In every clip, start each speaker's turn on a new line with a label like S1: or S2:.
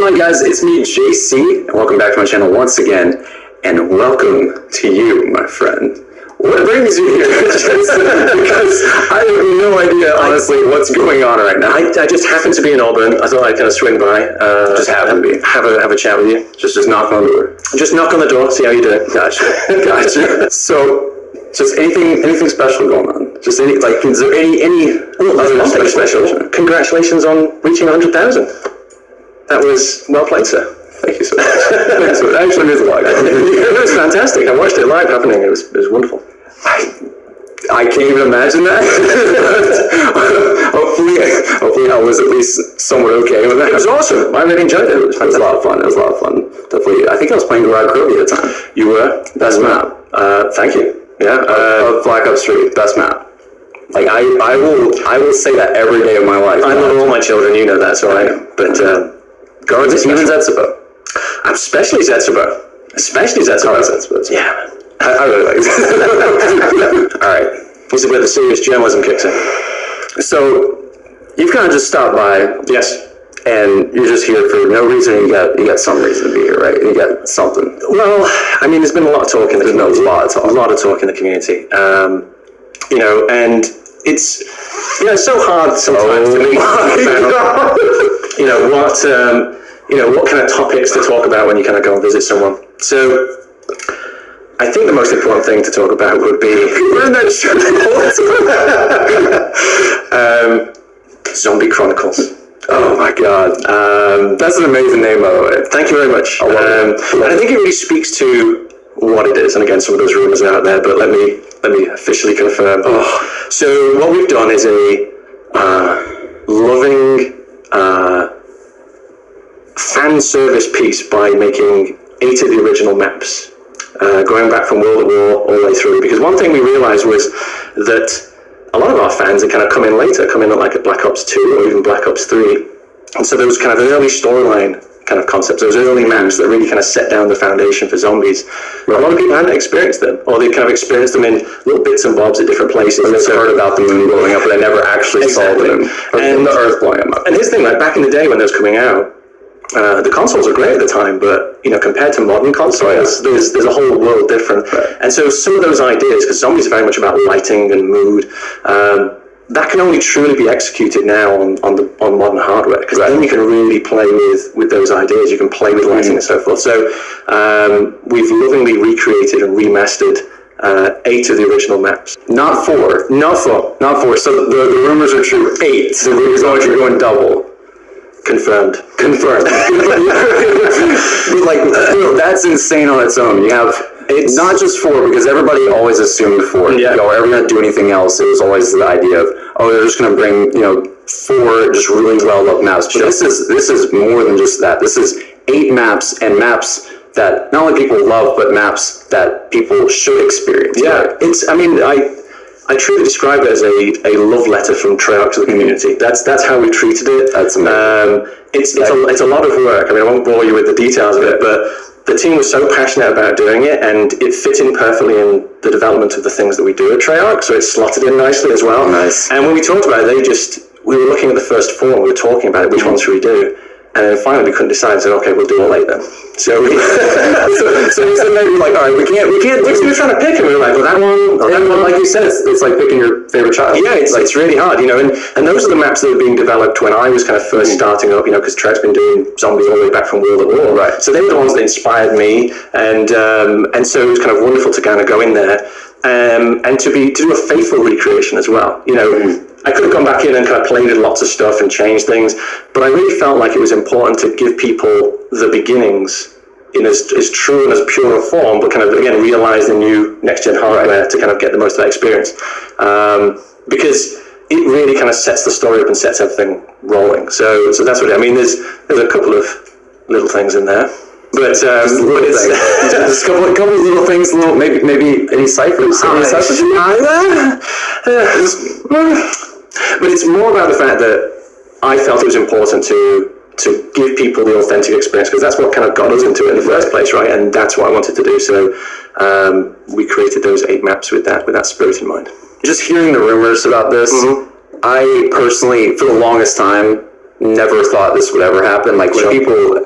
S1: on, guys? It's me, JC, and welcome back to my channel once again. And welcome to you, my friend. What brings you here? Because I have no idea, honestly, what's going on right now.
S2: I just happened to be in Auburn. I thought I'd kind of swing by.
S1: Just happen to be.
S2: Have a chat with you.
S1: Just knock on the door.
S2: Just knock on the door, see how you do.
S1: Gotcha. So, just anything special going on? Just any, like, is there any other special?
S2: Congratulations on reaching 100,000. That was well played, sir.
S1: Thank you so much. Thanks. That actually means a lot.
S2: It was fantastic. I watched it live happening. It was wonderful.
S1: I can't even imagine that. hopefully I was at least somewhat okay with that.
S2: It was awesome. I really enjoyed it.
S1: It was a lot of fun. Definitely. I think I was playing Garage Kirby at the time.
S2: You were?
S1: Best map.
S2: Thank you. Yeah.
S1: Of Black Ops 3. Best map. Like I will say that every day of my life.
S2: I love all my children. You know that, so I know. But
S1: Guards, even Zetsubo.
S2: Especially Zetsubo.
S1: Yeah. I really like it. All right.
S2: This is where the serious journalism kicks in.
S1: So, you've kind of just stopped by.
S2: Yes.
S1: And you're just here for no reason. You got some reason to be here, right? You got something.
S2: Well, I mean, there's been a lot of talk in the community.
S1: A lot of talk
S2: in the community. And it's, it's so hard sometimes to meet what kind of topics to talk about when you kind of go and visit someone. So, I think the most important thing to talk about would be...
S1: We're in that show.
S2: Zombie Chronicles.
S1: Oh my God. That's an amazing name, by the way.
S2: Thank you very much.
S1: I love it.
S2: And I think it really speaks to what it is. And again, some of those rumors are out there, but let me officially confirm. So what we've done is a loving fan service piece by making 8 of the original maps. Going back from World at War all the way through, because one thing we realized was that a lot of our fans are kind of come in at like a Black Ops 2 or even Black Ops 3, and so there was kind of an early storyline kind of concepts, those early maps that really kind of set down the foundation for zombies. Right. A lot of people hadn't experienced them, or they kind of experienced them in little bits and bobs at different places.
S1: And they've heard about the moon blowing up, but they never actually saw them, and the Earth blowing up.
S2: And here's the thing, like back in the day when those were coming out, the consoles were great at the time, but compared to modern consoles, there's a whole world different.
S1: Right.
S2: And so some of those ideas, because zombies are very much about lighting and mood, that can only truly be executed now on modern hardware, because then you can really play with those ideas. You can play with lighting and so forth. So we've lovingly recreated and remastered 8 of the original maps.
S1: Not 4.
S2: Not 4.
S1: So the rumors are true. 8. The rumors are you're going double.
S2: Confirmed.
S1: Like, that's insane on its own. You have, it's not just 4, because everybody always assumed 4.
S2: Yeah.
S1: If you're ever going to do anything else, it was always the idea of, they're just going to bring, 4 just really well-loved maps. But this is more than just that. This is 8 maps, and maps that not only people love, but maps that people should experience.
S2: Yeah.
S1: Right?
S2: I truly describe it as a love letter from Treyarch to the community. That's how we treated it.
S1: That's amazing.
S2: It's a lot of work. I mean, I won't bore you with the details of it, but the team was so passionate about doing it, and it fit in perfectly in the development of the things that we do at Treyarch, so it slotted in nicely as well.
S1: Nice.
S2: And when we talked about it, we were looking at the first 4, and we were talking about it, which ones should we do? And then finally we couldn't decide, so okay, we'll do all 8 then. So we said maybe like, all right, we can't. We were trying to pick, and we were like, well, that one,
S1: like you said, it's like picking your favorite child.
S2: Yeah, it's really hard, and those are the maps that were being developed when I was kind of first starting up, because Treyarch's been doing zombies all the way back from World at War.
S1: Right.
S2: So they were the ones that inspired me, and so it was kind of wonderful to kind of go in there, and to do a faithful recreation as well. I could have gone back in and kind of played with lots of stuff and changed things, but I really felt like it was important to give people the beginnings in as true and as pure a form, but kind of, again, realize the new next-gen hardware to kind of get the most of that experience. Because it really kind of sets the story up and sets everything rolling. So that's what I mean. There's a couple of little things in there. But
S1: just a couple of little things, maybe any ciphers.
S2: But it's more about the fact that I felt it was important to give people the authentic experience, because that's what kind of got us into it in the first place, right? And that's what I wanted to do. So we created those 8 maps with that spirit in mind.
S1: Just hearing the rumors about this, I personally, for the longest time, never thought this would ever happen. Like when people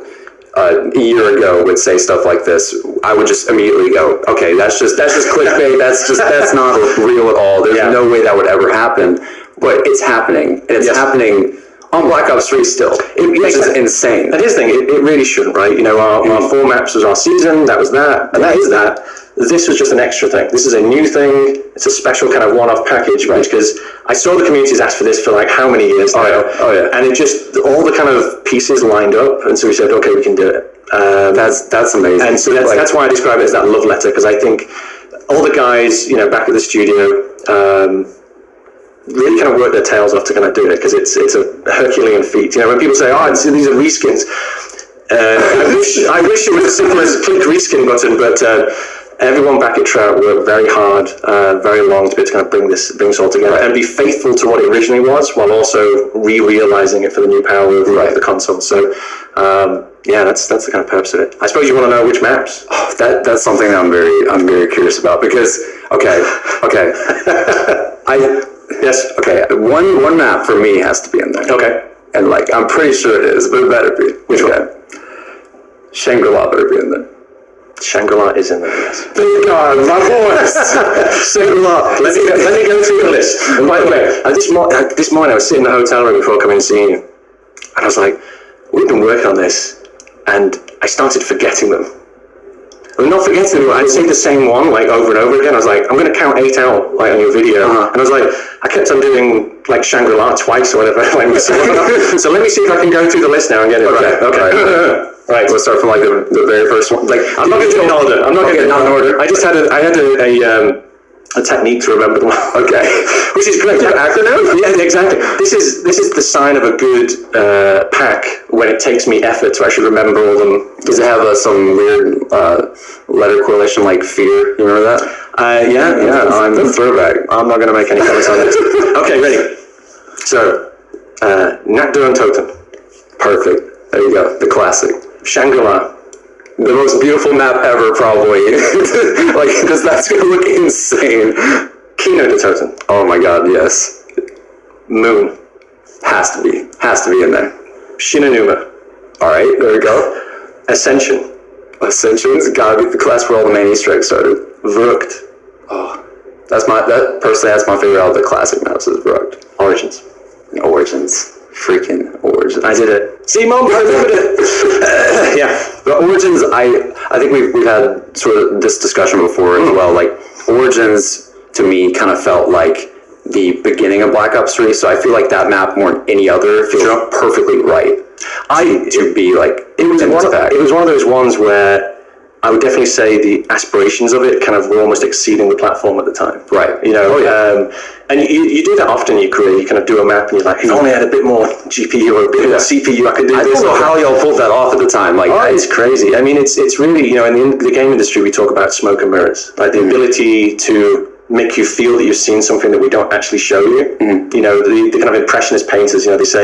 S1: a year ago would say stuff like this, I would just immediately go, okay, that's just clickbait. That's not real at all. There's no way that would ever happen. But it's happening, and it's happening on Black Ops 3 still. Which is insane.
S2: That is the thing. It really shouldn't, right? You know, our 4 maps was our season. That was that, and that is that. This was just an extra thing. This is a new thing. It's a special kind of one-off package, right? Because I saw the communities ask for this for like how many years now?
S1: Oh yeah.
S2: And it just, all the kind of pieces lined up, and so we said, okay, we can do it.
S1: That's amazing.
S2: And so that's why I describe it as that love letter, because I think all the guys, you know, back at the studio, really kind of work their tails off to kind of do it, because it's a Herculean feat. You know, when people say, oh, these are reskins, I wish it was as simple as click reskin button, but everyone back at Trout worked very hard, very long to be able to kind of bring this all together and be faithful to what it originally was, while also realizing it for the new power of the console. So that's the kind of purpose of it. I suppose you want to know which maps.
S1: Oh, that's something that I'm very curious about, because one map for me has to be in there.
S2: Okay.
S1: And like I'm pretty sure it is, but it better be.
S2: Which one?
S1: Shangri-La better be in there.
S2: Shangri-La is in there, yes.
S1: Thank God, my boys!
S2: Shangri-La. Let me go through the list. And by the way, this morning I was sitting in the hotel room before coming and seeing you, and I was like, we've been working on this, and I started forgetting them. I'm not forgetting them, I'd say the same one like over and over again. I was like, I'm going to count 8 out like on your video, and I was like, I kept on doing like Shangri-La twice or whatever. So let me see if I can go through the list now and get it right. Okay. Right,
S1: we'll start from like the very first one. Like
S2: I'm not going to do it in order. I'm not going to do it in order. I had a technique to remember them.
S1: Okay,
S2: which is great. Acronym? Yeah, exactly. This is the sign of a good pack when it takes me effort to actually remember all them.
S1: Does it have some weird letter correlation like fear? You remember that?
S2: Yeah.
S1: I'm the throwback.
S2: I'm not going to make any comments on this. Okay, ready. So, Nakdur and Totem.
S1: Perfect. There you go. The classic.
S2: Shangri-La.
S1: The most beautiful map ever, probably. Like, because that's going to look insane.
S2: Kino de Totem.
S1: Oh my God, yes.
S2: Moon.
S1: Has to be in there.
S2: Shinonuma.
S1: All right, there we go.
S2: Ascension.
S1: Ascension's got to be the class where all the main Easter eggs started.
S2: Vrucht.
S1: Oh, that's my favorite out of the classic maps is Vrucht.
S2: Origins.
S1: Freaking Origins.
S2: I did it. See, Mom, I remembered it. Yeah.
S1: The Origins, I think we've had sort of this discussion before as well. Like, Origins, to me, kind of felt like the beginning of Black Ops 3, so I feel like that map more than any other feels perfectly right. It was
S2: one of those ones where I would definitely say the aspirations of it kind of were almost exceeding the platform at the time.
S1: Right.
S2: You know, and you do that often in your career. You kind of do a map and you're like, if only I had a bit more GPU or a bit more CPU, I could do this.
S1: I don't know how y'all pulled that off at the time. Like,
S2: it's crazy. I mean, it's really, you know, in the game industry, we talk about smoke and mirrors, like the ability to make you feel that you've seen something that we don't actually show you. You know, the kind of impressionist painters, you know, they say,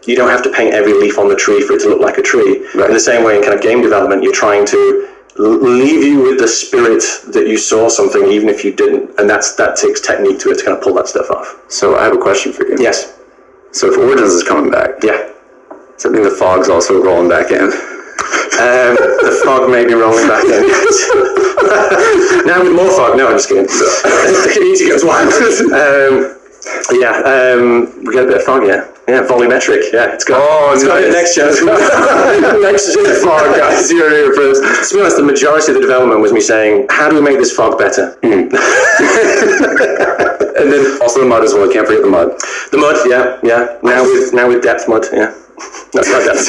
S2: you don't have to paint every leaf on the tree for it to look like a tree. Right. In the same way, in kind of game development, you're trying to leave you with the spirit that you saw something, even if you didn't, and that takes technique to it to kind of pull that stuff off.
S1: So I have a question for you.
S2: Yes.
S1: So if Origins is coming back, does that mean the fog's also rolling back in?
S2: The fog may be rolling back in. Now with more fog. No, I'm just kidding. The easy goes wild. We got a bit of fog, yeah, volumetric, it's got it next gen. Next gen fog, guys, you're here first. To be honest, the majority of the development was me saying, how do we make this fog better? And
S1: then also the mud as well, can't forget the mud.
S2: The mud, yeah. Now with depth mud, yeah. That's not depth.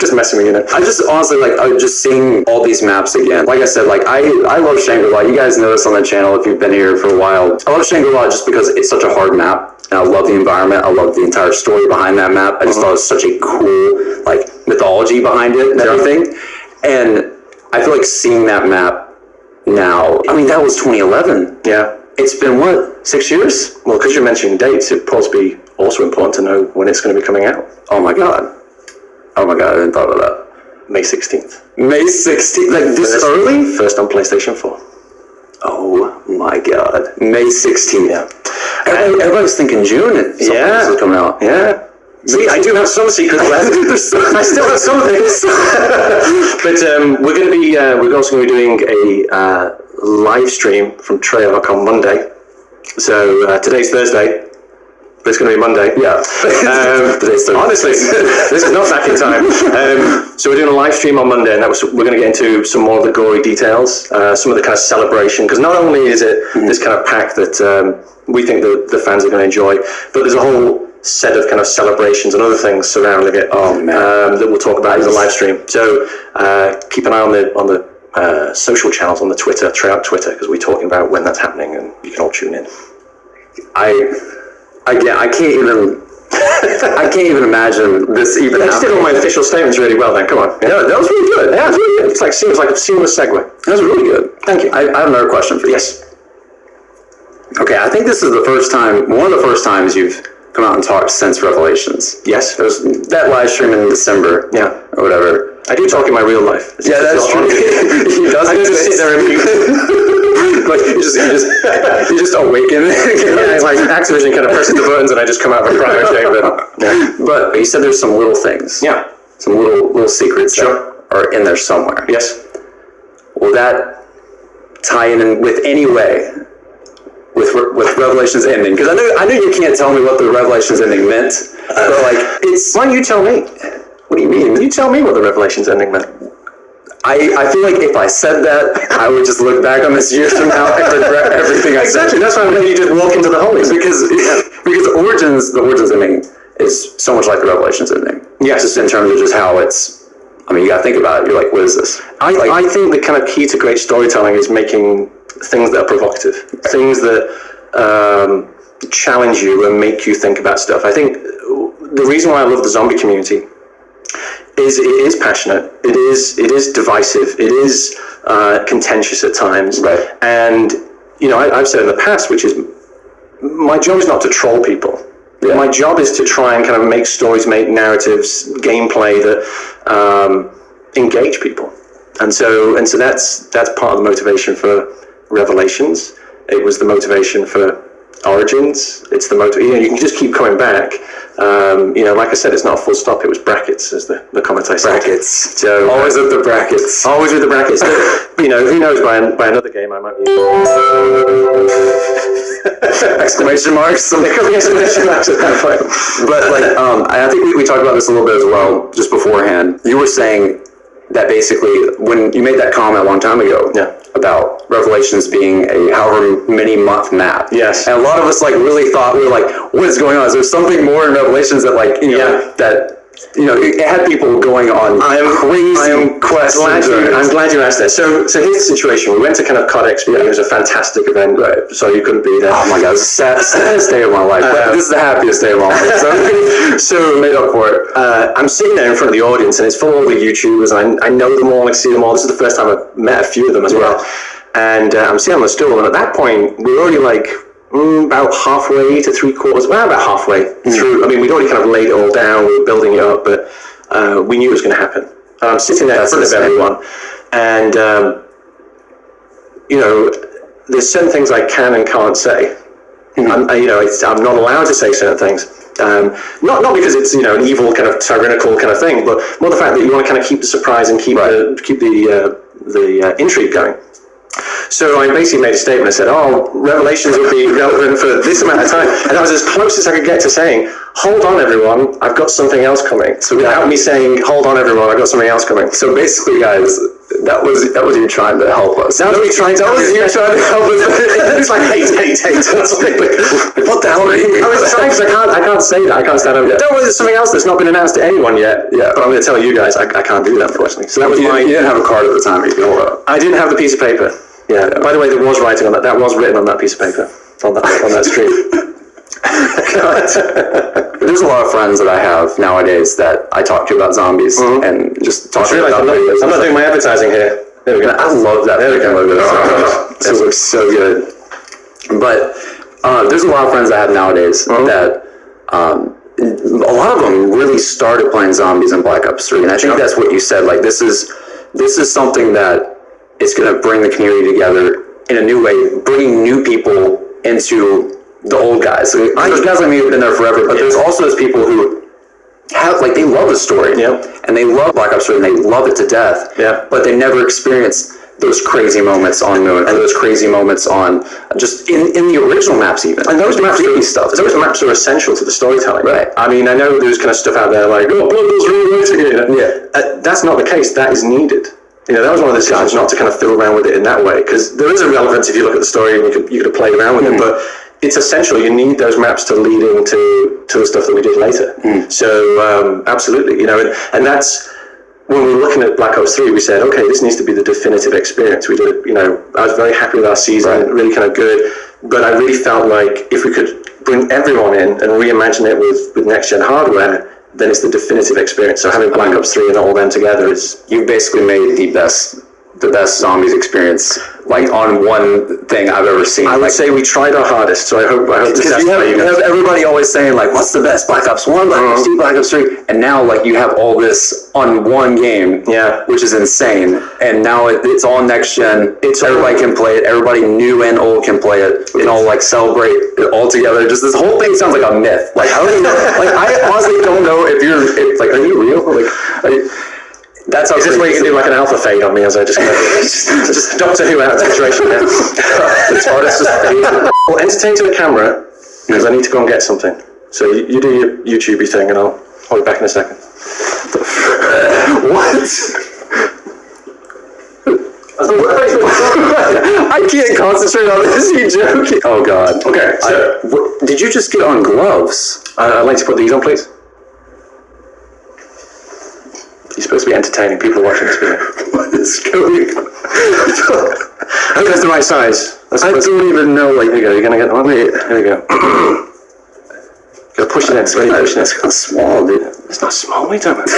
S2: Just messing with you,
S1: I just honestly just seeing all these maps again. Like I said, like I love Shangri-La. You guys know this on the channel if you've been here for a while. I love Shangri-La just because it's such a hard map. And I love the environment. I love the entire story behind that map. I just thought it was such a cool, like, mythology behind it and everything. And I feel like seeing that map now, I mean, that was 2011.
S2: Yeah.
S1: It's been, 6 years?
S2: Well, because you're mentioning dates, it'd probably be also important to know when it's going to be coming out.
S1: Oh my God, I didn't thought of that.
S2: May 16th.
S1: May 16th? Like this early?
S2: First on PlayStation 4.
S1: Oh my God, May 16th.
S2: Yeah.
S1: Everybody was thinking June. Something was coming out.
S2: Yeah. See, I do have some secrets left. I still have some things. But we're also going to be doing a live stream from Treyarch on Monday. So today's Thursday. But it's going to be Monday. Yeah. Honestly, this is not back in time. So we're doing a live stream on Monday, and we're going to get into some more of the gory details, some of the kind of celebration, because not only is it this kind of pack that we think the fans are going to enjoy, but there's a whole set of kind of celebrations and other things surrounding it that we'll talk about in the live stream. So keep an eye on the social channels, on the Twitter, Treyarch Twitter, because we're talking about when that's happening, and you can all tune in.
S1: I can't even imagine this even happening.
S2: I just did all my official statements really well then, come on.
S1: Yeah, that was really good.
S2: Yeah, it was really good. Seems like a seamless segue.
S1: That was really good.
S2: Thank you.
S1: I have another question for you.
S2: Yes.
S1: Okay, I think this is one of the first times you've come out and talked since Revelations.
S2: Yes.
S1: It was that live stream in December.
S2: Yeah.
S1: Or whatever.
S2: I do talk in my real life.
S1: Yeah, that's true. He does.
S2: I just sit there and mute.
S1: Like you just awaken.
S2: Yeah, like Activision kind of presses the buttons and I just come out of a private chamber.
S1: Yeah. But you said there's some little things.
S2: Yeah.
S1: Some little secrets that are in there somewhere.
S2: Yes.
S1: Will that tie in with any way with Revelations ending? Because I know you can't tell me what the Revelations ending meant. But like
S2: why don't you tell me?
S1: What do you mean?
S2: You tell me what the Revelations ending meant.
S1: I feel like if I said that, I would just look back on this years from now and regret everything I said.
S2: Exactly. That's why I'm letting you just walk into the holies.
S1: Because the Origins ending is so much like the Revelations ending.
S2: Yes.
S1: Just in terms of just how it's. I mean, you got to think about it. You're like, what is this?
S2: I think the kind of key to great storytelling is making things that are provocative, things that challenge you and make you think about stuff. I think the reason why I love the zombie community is it is passionate, it is divisive, it is contentious at times,
S1: right?
S2: And I've said in the past, which is my job is not to troll people. Yeah. My job is to try and kind of make stories, make narratives, gameplay that engage people, and so that's part of the motivation for Revelations. It was the motivation for Origins. It's the you can just keep coming back. Like I said, it's not a full stop, it was brackets, as the comment I said.
S1: Brackets.
S2: So
S1: always with the brackets.
S2: Always with the brackets. Who knows, by another game I might be
S1: exclamation marks.
S2: There could be exclamation marks at that point.
S1: But I think we talked about this a little bit as well, just beforehand. You were saying that basically when you made that comment a long time ago about Revelations being a however many month map.
S2: Yes.
S1: And a lot of us really thought, we were like, what is going on? Is there something more in Revelations that it had people going on crazy quests?
S2: I'm glad you asked that. So here's the situation. We went to kind of Codex. It was a fantastic event.
S1: Right.
S2: So you couldn't be there.
S1: Oh my God, it was the saddest day of my life. This is the happiest day of my life. So made up for it.
S2: I'm sitting there in front of the audience, and it's full of all the YouTubers. And I know them all. I see them all. This is the first time I've met a few of them as well. And I'm sitting on the stool, and at that point, we were already about halfway to about halfway through. I mean, we'd already kind of laid it all down, we were building it up, but we knew it was going to happen. And I'm sitting there in front of everyone, and there's certain things I can and can't say. I'm not allowed to say certain things. Not because it's an evil kind of tyrannical kind of thing, but more the fact that you want to kind of keep the surprise and keep the intrigue going. So I basically made a statement. I said, Revelations will be relevant for this amount of time. And I was as close as I could get to saying, hold on, everyone, I've got something else coming. So without me saying, hold on, everyone, I've got something else coming.
S1: So basically, guys, that was you trying to help us.
S2: That was you trying to help us. It's like, hate. What the hell are you? I was trying because I can't say that. I can't stand over there. Don't worry, there's something else that's not been announced to anyone yet. Yeah. But I'm going to tell you guys, I can't do that, unfortunately. So that was
S1: you didn't have a card at the time you can hold up.
S2: I didn't have the piece of paper. Yeah. By the way, there was writing on that. That was written on that piece of paper on that stream.
S1: There's a lot of friends that I have nowadays that I talk to about zombies and just talking about videos.
S2: I'm not doing my advertising here. There we go.
S1: I love that. There we go. It looks so good. But there's a lot of friends I have nowadays that a lot of them really started playing zombies in Black Ops 3, and I think that's what you said. Like this is something that is going to bring the community together in a new way, bringing new people into the old guys. There's guys like me who've been there forever, but there's also those people who they love the story, and they love Black Ops 3, and they love it to death.
S2: Yeah.
S1: But they never experience those crazy moments on Moon, and those crazy moments on just in the original maps even.
S2: And those maps are essential to the storytelling.
S1: Right.
S2: I mean, I know there's kind of stuff out there like, oh, Blundell's rewriting it.
S1: Yeah.
S2: That's not the case. That is needed. That was one of the decisions not to kind of fiddle around with it in that way, because there is a relevance if you look at the story and you could have played around with it, but it's essential. You need those maps to lead into the stuff that we did later. So absolutely, and that's when we were looking at Black Ops 3. We said, okay, this needs to be the definitive experience. We did, I was very happy with our season, really kind of good, but I really felt like if we could bring everyone in and reimagine it with next gen hardware, then it's the definitive experience. So having Black Ops 3 and all them together is...
S1: You've basically made the best zombies experience, like, on one thing I've ever seen.
S2: I would say we tried our hardest, so I hope this is
S1: you have everybody always saying, like, what's the best? Black Ops 1, Black Ops 2, Black Ops 3, and now, like, you have all this on one game, which is insane, and now it's all next gen, everybody can play it, everybody new and old can play it, and all, like, celebrate it all together. Just this whole thing sounds like a myth. Like, how do you know? Like, I honestly don't know if are you real? Like, that's how.
S2: Is this where you can do like an alpha fade on me as I just just Doctor Who out of the situation? It's hard. It's just well, entertain to the camera because I need to go and get something. So you do your YouTubey thing, and I'll be back in a second.
S1: What? I can't concentrate on this. You joking? Oh God.
S2: Okay. So
S1: did you just get on gloves?
S2: I'd like to put these on, please. You're supposed to be entertaining. People are watching this video.
S1: What is going on?
S2: I hope that's the right size.
S1: I don't even know. Like,
S2: here you go. You're gonna get one. Here you go. Gotta push it in. It's really pushing it.
S1: It's kind of small, dude.
S2: It's not small. What are you talking about?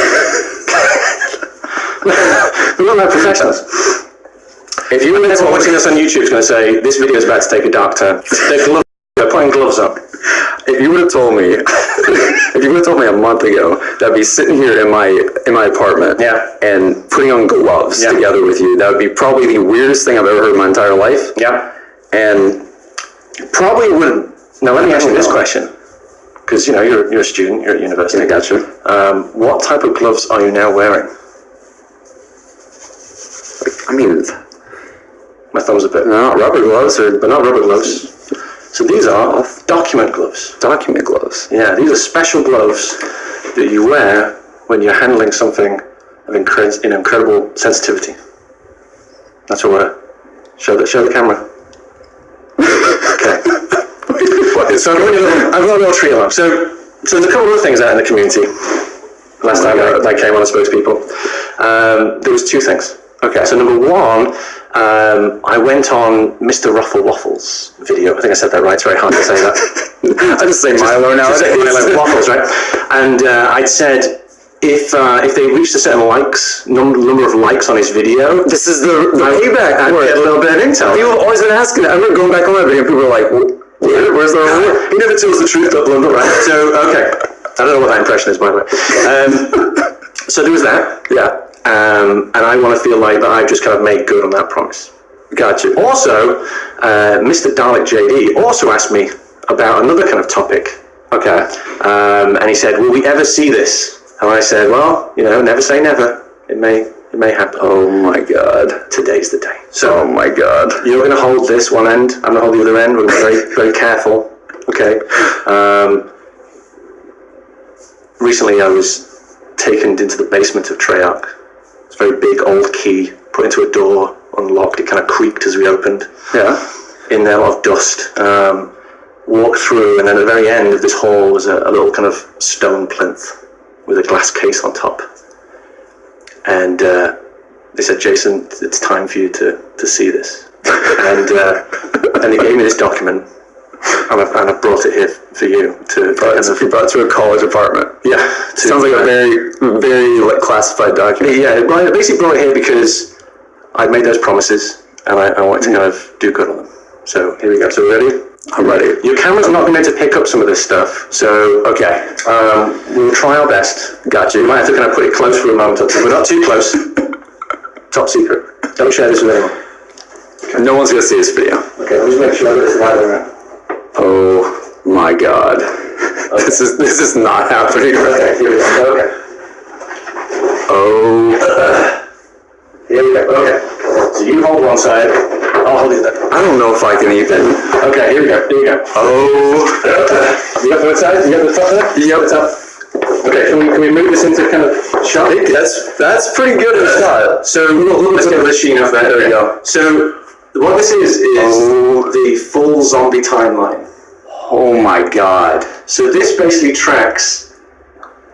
S2: We're not like professionals. If you were watching this on YouTube, it's going to say this video is about to take a dark turn. They're putting gloves on.
S1: If you would have told me, a month ago that I'd be sitting here in my apartment, and putting on gloves together with you, that would be probably the weirdest thing I've ever heard in my entire life.
S2: Yeah.
S1: And probably would.
S2: Now let me ask you this question, because you're a student, you're at university.
S1: I got you.
S2: What type of gloves are you now wearing?
S1: I mean,
S2: my thumb's a bit.
S1: No, rubber gloves,
S2: but not rubber gloves. So these are document gloves.
S1: Document gloves.
S2: Yeah, these are special gloves that you wear when you're handling something of incredible sensitivity. That's what we're... Show the camera. Okay. So I've got a little tree along. So there's a couple of things out in the community. Last time I came on, I spoke to people. There was two things. Okay. So number one, I went on Mr. Ruffle Waffles video. I think I said that right. It's very hard to say that.
S1: I just say Milo now.
S2: Milo Waffles, right? And I'd said if they reached a certain number of likes on his video,
S1: this is the payback.
S2: I'd get a little bit of intel.
S1: People have always been asking that. I remember going back on that video, and people were like, "Where's the reward?"
S2: He never tells the truth, but Blundell, right? So okay, I don't know what that impression is, by the way. So there was that.
S1: Yeah.
S2: And I want to feel like that I've just kind of made good on that promise.
S1: Gotcha.
S2: Also, Mr. Dalek JD also asked me about another kind of topic.
S1: Okay.
S2: And he said, will we ever see this? And I said, well, never say never. It may happen.
S1: Oh my God.
S2: Today's the day. So,
S1: oh my God.
S2: You're going to hold this one end. I'm going to hold the other end. We're going to be very, very careful. Okay. Recently I was taken into the basement of Treyarch. It's a very big old key, put into a door, unlocked, it kind of creaked as we opened.
S1: Yeah.
S2: In there, a lot of dust. Walked through, and then at the very end of this hall was a little kind of stone plinth with a glass case on top. And they said, Jason, it's time for you to see this. And they gave me this document, and I brought it here for you. You
S1: brought it to a college apartment.
S2: Yeah.
S1: Sounds like a very, very classified document.
S2: Yeah, I basically brought it here because I'd made those promises, and I wanted to kind of do good on them. So here we go. So ready?
S1: I'm ready.
S2: Your camera's not going to pick up some of this stuff, so okay. We'll try our best.
S1: Gotcha.
S2: You might have to kind of put it close for a moment or two, but not too close. Top secret. Don't share this with anyone.
S1: Okay. No one's going to see this video.
S2: Okay, let's make sure I get this right around.
S1: Oh my God.
S2: Okay.
S1: This is not happening.
S2: Okay, here we go. Okay.
S1: Oh.
S2: Here we go. Okay. So you hold one side. I'll hold the other.
S1: I don't know if I can even.
S2: Okay, here we go. Here we go.
S1: Oh.
S2: You got the side? You got the top there?
S1: Yep.
S2: The top. Okay, can we move this into kind of shot?
S1: That's pretty good of a shot.
S2: So let's get the sheen off there. There we go. So what this is the full zombie timeline.
S1: Oh my God.
S2: So this basically tracks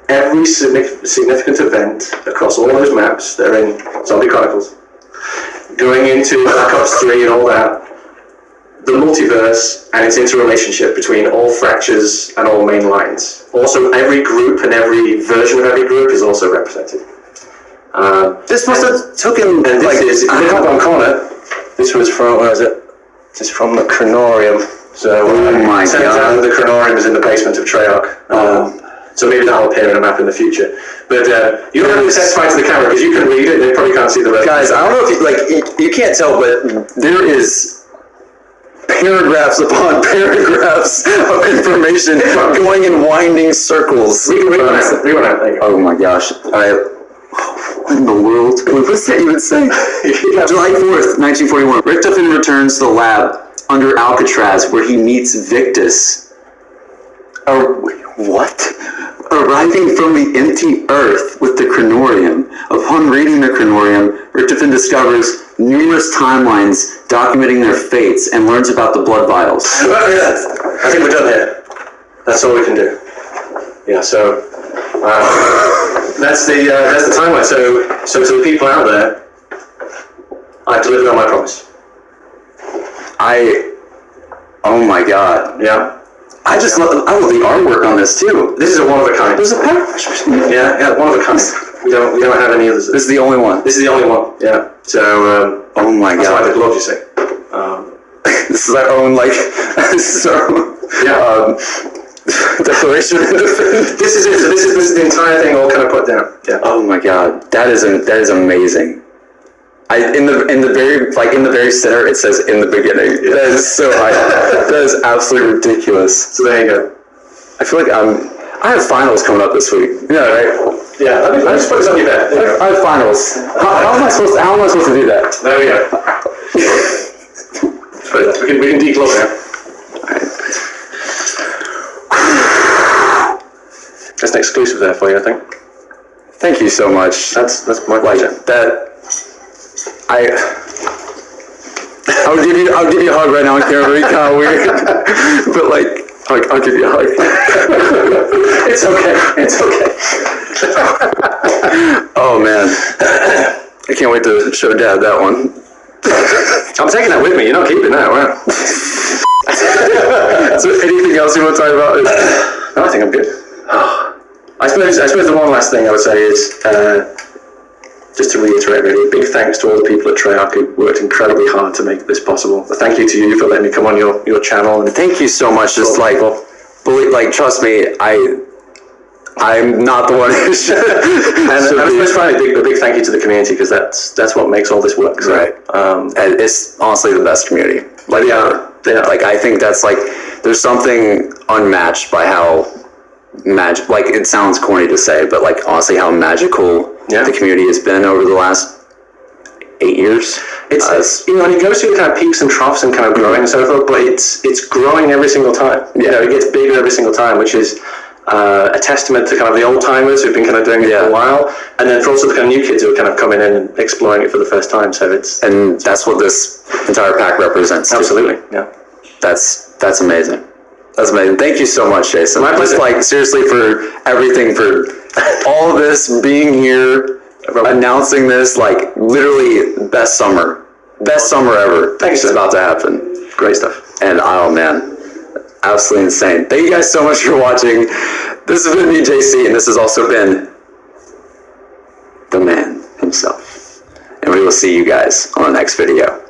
S2: every significant event across all those maps that are in Zombie Chronicles, going into Black Ops 3 and all that, the multiverse and its interrelationship between all fractures and all main lines. Also, every group and every version of every group is also represented.
S1: This must have taken
S2: And this is, in the top-down corner, this was from, where is it? This is from the Chronorium. So,
S1: oh my
S2: turns out
S1: God.
S2: the Chronorium is in the basement of Treyarch. So maybe that'll appear in a map in the future. But you don't have to testify to the camera because you can read it and they probably can't see the rest.
S1: Guys, I don't know if you can't tell, but there is paragraphs upon paragraphs of information going in winding circles.
S2: We went out. There you go.
S1: Oh my gosh. What in the world? What does that even say? July 4th, 1941. Richtofen returns to the lab under Alcatraz where he meets Victus. What? Arriving from the empty Earth with the Chronorium. Upon reading the Chronorium, Richtofen discovers numerous timelines documenting their fates and learns about the blood vials.
S2: I think we're done here. That's all we can do. Yeah, so that's the timeline. So to the people out there, I delivered on my promise.
S1: Oh my God.
S2: Yeah.
S1: I love the artwork on this too.
S2: This is a one of a kind.
S1: There's a pack.
S2: Yeah, one of a kind. We don't have any others.
S1: This is the only one.
S2: This is the only one. Yeah. So
S1: oh my
S2: that's
S1: God.
S2: why the gloves, you see.
S1: This is our own declaration of independence.
S2: This is it. So this is the entire thing all kind of put down. Yeah.
S1: Oh my God, that is amazing. In the very center it says in the beginning. Yeah. That is so high. That is absolutely ridiculous.
S2: So there you go.
S1: I feel like I have finals coming up this week. Yeah, right.
S2: Yeah. Let me just put this on your bed.
S1: I have finals. How am I supposed to do that?
S2: There we go. we can declose now. That's an exclusive there for you, I think.
S1: Thank you so much.
S2: That's my pleasure.
S1: I'll give you a hug right now on camera. It's kind of weird, but I'll give you a hug.
S2: It's okay. It's okay.
S1: Oh man, I can't wait to show Dad that one.
S2: I'm taking that with me. You're not keeping that, wow.
S1: So anything else you want to talk about?
S2: No, I think I'm good. I suppose the one last thing I would say is just to reiterate, really, big thanks to all the people at Treyarch who worked incredibly hard to make this possible. Thank you to you for letting me come on your channel. And
S1: thank you so much. Just trust me, I'm not the one who should.
S2: And I suppose finally a big thank you to the community because that's what makes all this work. So,
S1: right. And it's honestly the best community.
S2: Yeah.
S1: I think that's there's something unmatched by how it sounds corny to say, but honestly how magical the community has been over the last 8 years.
S2: It's and it goes through kind of peaks and troughs and kind of growing and so forth, but it's growing every single time.
S1: Yeah.
S2: It gets bigger every single time, which is a testament to kind of the old timers who've been kind of doing it for a while, and then for also the kind of new kids who are kind of coming in and exploring it for the first time. So
S1: and that's what this entire pack represents.
S2: Absolutely, yeah.
S1: That's amazing. That's amazing. Thank you so much, Jason.
S2: My pleasure.
S1: Just seriously for everything, for all of this, being here, announcing this, literally best summer ever.
S2: Thanks.
S1: It's about to happen.
S2: Great stuff.
S1: And oh man, absolutely insane. Thank you guys so much for watching. This has been me, JC, and this has also been the man himself. And we will see you guys on the next video.